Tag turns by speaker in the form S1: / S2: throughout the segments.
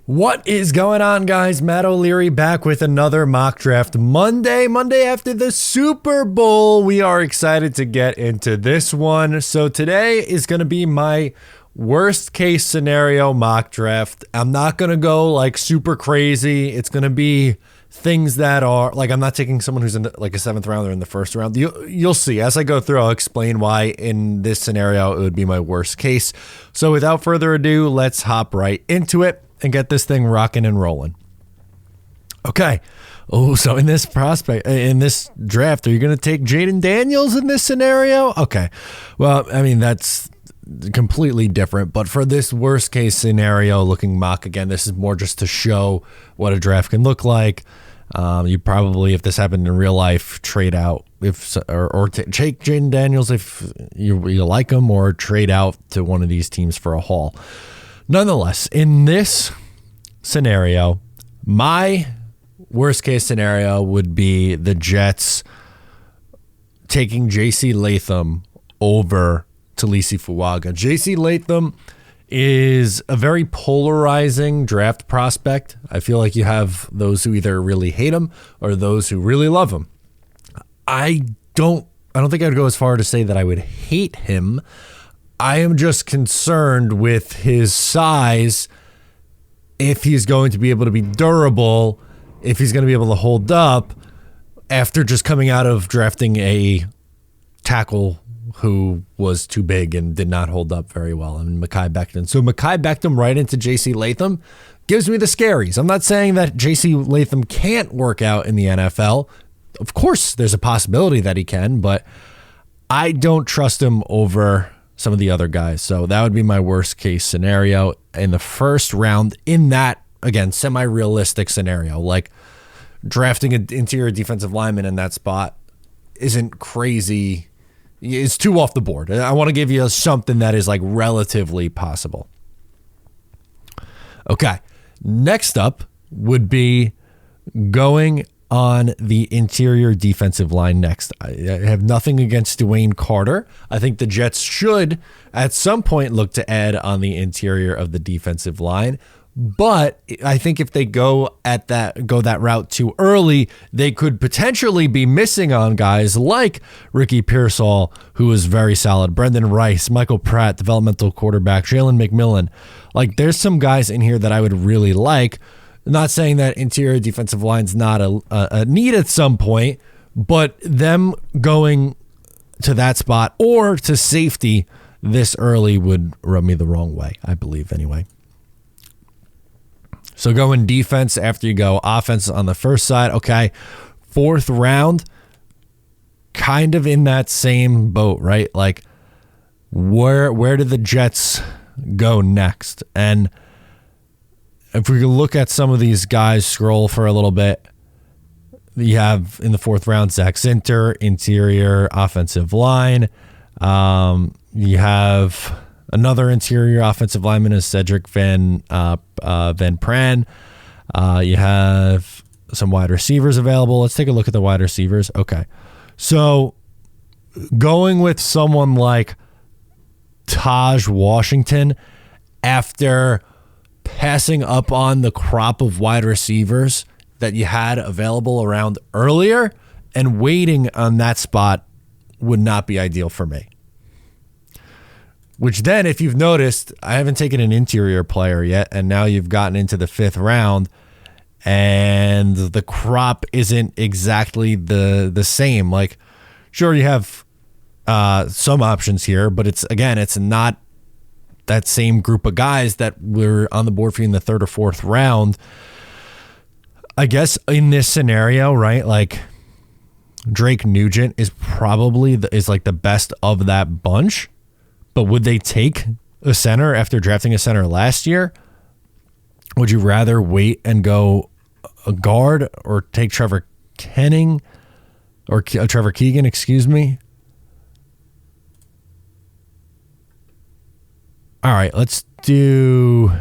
S1: What is going on, guys? Matt O'Leary back with another mock draft Monday after the Super Bowl. We are excited to get into this one. So today is going to be my worst case scenario mock draft. I'm not going to go like super crazy. It's going to be things that are like, I'm not taking someone who's in like a 7th rounder in the 1st round. You'll see as I go through. I'll explain why in this scenario it would be my worst case. So without further ado, let's hop right into it and get this thing rocking and rolling. Okay. Oh, so in this draft, are you going to take Jaden Daniels in this scenario? Okay. Well, I mean, that's completely different, but for this worst case scenario looking mock, again, this is more just to show what a draft can look like. You probably, if this happened in real life, trade out take Jaden Daniels if you like him, or trade out to one of these teams for a haul. Nonetheless, in this scenario, my worst case scenario would be the Jets taking J.C. Latham over Talisi Fuaga. J.C. Latham is a very polarizing draft prospect. I feel like you have those who either really hate him or those who really love him. I don't think I'd go as far to say that I would hate him. I am just concerned with his size, if he's going to be able to be durable, if he's going to be able to hold up after just coming out of drafting a tackle who was too big and did not hold up very well, and Mekhi Becton. So Mekhi Becton right into J.C. Latham gives me the scaries. I'm not saying that J.C. Latham can't work out in the NFL. Of course, there's a possibility that he can, but I don't trust him over some of the other guys. So that would be my worst case scenario in the 1st round in that, again, semi-realistic scenario. Like drafting an interior defensive lineman in that spot isn't crazy. It's too off the board. I want to give you something that is like relatively possible. Okay. Next up would be going on the interior defensive line next. I have nothing against Dwayne Carter. I think the Jets should at some point look to add on the interior of the defensive line. But I think if they go that route too early, they could potentially be missing on guys like Ricky Pearsall, who is very solid, Brendan Rice, Michael Pratt, developmental quarterback, Jalen McMillan. Like there's some guys in here that I would really like. Not saying that interior defensive line's not a need at some point, but them going to that spot or to safety this early would rub me the wrong way, I believe anyway. So going defense after you go offense on the first side. Okay, 4th round, kind of in that same boat, right? Like where do the Jets go next? And if we look at some of these guys, scroll for a little bit, you have in the 4th round, Zach Zinter, interior offensive line. You have another interior offensive lineman is Cedric Van Pran. You have some wide receivers available. Let's take a look at the wide receivers. Okay. So going with someone like Taj Washington after passing up on the crop of wide receivers that you had available around earlier and waiting on that spot would not be ideal for me. Which then, if you've noticed, I haven't taken an interior player yet, and now you've gotten into the 5th round, and the crop isn't exactly the same. Like, sure, you have some options here, but it's not that same group of guys that were on the board for you in the 3rd or 4th round. I guess in this scenario, right, like Drake Nugent is probably the best of that bunch. But would they take a center after drafting a center last year? Would you rather wait and go a guard or take Trevor Keegan, excuse me? All right, let's do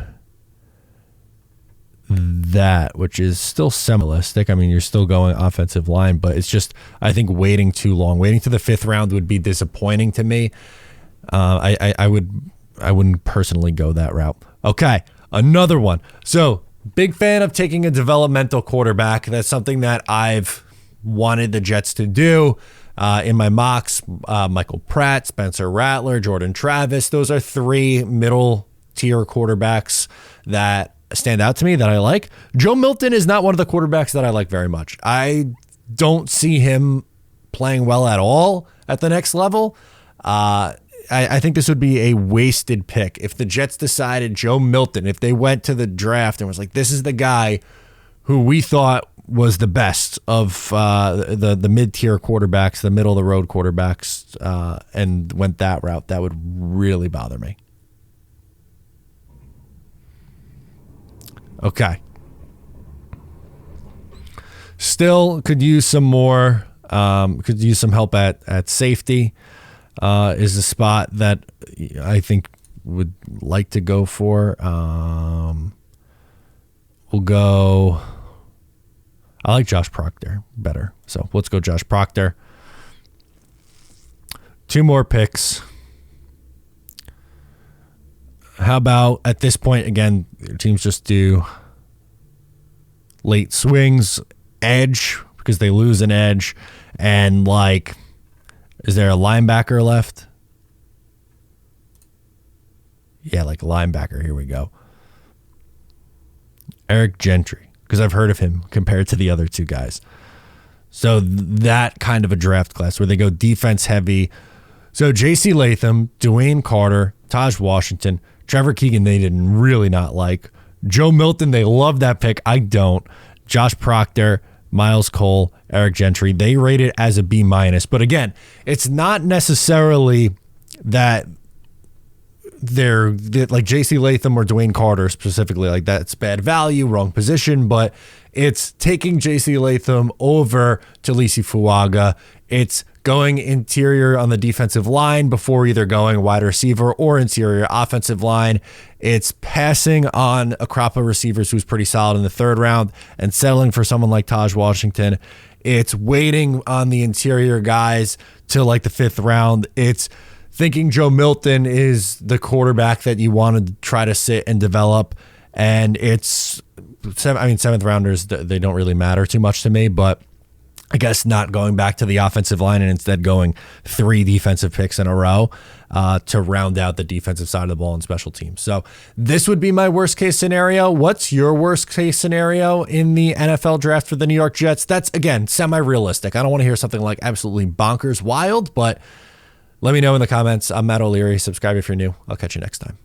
S1: that, which is still similistic. I mean, you're still going offensive line, but it's just, I think waiting too long. Waiting to the 5th round would be disappointing to me. I wouldn't personally go that route. Okay, another one. So Big fan of taking a developmental quarterback. That's something that I've wanted the Jets to do. In my mocks, Michael Pratt, Spencer Rattler, Jordan Travis. Those are 3 middle tier quarterbacks that stand out to me that I like. Joe Milton is not one of the quarterbacks that I like very much. I don't see him playing well at all at the next level. I think this would be a wasted pick. If the Jets decided Joe Milton, if they went to the draft and was like, this is the guy who we thought was the best of the mid-tier quarterbacks, the middle-of-the-road quarterbacks, and went that route, that would really bother me. Okay. Still could use some more, could use some help at safety. Is a spot that I think would like to go for. We'll go... I like Josh Proctor better. So let's go Josh Proctor. 2 more picks. How about at this point, again, teams just do late swings, edge, because they lose an edge. And like, is there a linebacker left? Yeah, like a linebacker. Here we go. Eric Gentry. Because I've heard of him compared to the other 2 guys. So that kind of a draft class where they go defense heavy. So J.C. Latham, Dwayne Carter, Taj Washington, Trevor Keegan they didn't really not like. Joe Milton, they love that pick. I don't. Josh Proctor, Miles Cole, Eric Gentry, they rate it as a B-. But again, it's not necessarily that they're like J.C. Latham or Dwayne Carter specifically, like that's bad value, wrong position, but it's taking J.C. Latham over Talisi Fuaga. It's going interior on the defensive line before either going wide receiver or interior offensive line. It's passing on a crop of receivers who's pretty solid in the 3rd round and settling for someone like Taj Washington. It's waiting on the interior guys till like the 5th round. It's thinking Joe Milton is the quarterback that you want to try to sit and develop. And it's, 7th rounders, they don't really matter too much to me, but I guess not going back to the offensive line and instead going 3 defensive picks in a row to round out the defensive side of the ball and special teams. So this would be my worst case scenario. What's your worst case scenario in the NFL draft for the New York Jets? That's, again, semi-realistic. I don't want to hear something like absolutely bonkers wild, but let me know in the comments. I'm Matt O'Leary. Subscribe if you're new. I'll catch you next time.